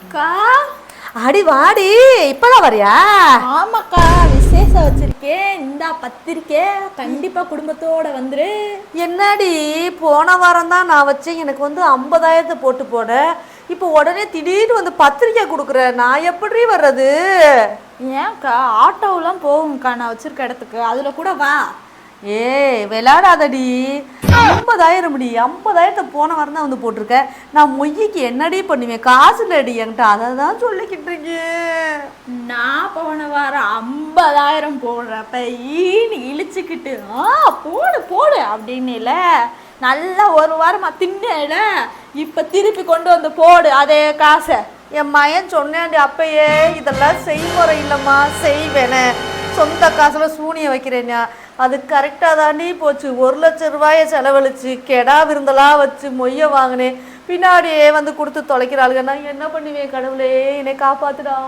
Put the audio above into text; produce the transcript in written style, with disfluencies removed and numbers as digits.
அக்கா, அடி வாடி, இப்பதான் வரியா? ஆமாக்கா, விசேஷம் வச்சிருக்கேன். இந்தா பத்திரிக்கை, கண்டிப்பா குடும்பத்தோட வந்துரு. என்னடி, போன வாரம் தான் நான் வச்சேன், எனக்கு வந்து 50,000 போட்டு போட. இப்போ உடனே திடீர்னு வந்து பத்திரிக்கை கொடுக்குற, நான் எப்படி வர்றது? ஏன்க்கா, ஆட்டோவெல்லாம் போகும்க்கா நான் வச்சிருக்க இடத்துக்கு, அதுல கூட வா. ஏய் விளையாடாதடி, 50,000 முடி, 50,000 போன வாரம் தான் வந்து போட்டிருக்க. நான் மொய்க்கு என்னடி பண்ணுவேன், காசு இல்லடி என்கிட்ட, அதை தான் சொல்லிக்கிட்டு இருக்கேன். நான் போன வாரம் 50,000 போடுறப்ப ஈன்னு இழிச்சுக்கிட்டு போடு போடு அப்படின்னுல, நல்லா ஒரு வாரமா தின்னல, இப்ப திருப்பி கொண்டு வந்து போடு அதே காசை. என் மயன் சொன்னேன்டி அப்பயே, இதெல்லாம் செய்முறை இல்லைம்மா, செய்வேனே சொந்த காசில் சூனியம் வைக்கிறேன்னா. அது கரெக்டாக தாண்டி போச்சு. 1,00,000 ரூபாயை செலவழிச்சு கெடா விருந்தெல்லாம் வச்சு மொய்ய வாங்கினேன். பின்னாடியே வந்து கொடுத்து தொலைக்கிறாளுங்க. நான் என்ன பண்ணுவேன் கடவுளே, என்னை காப்பாத்துடா.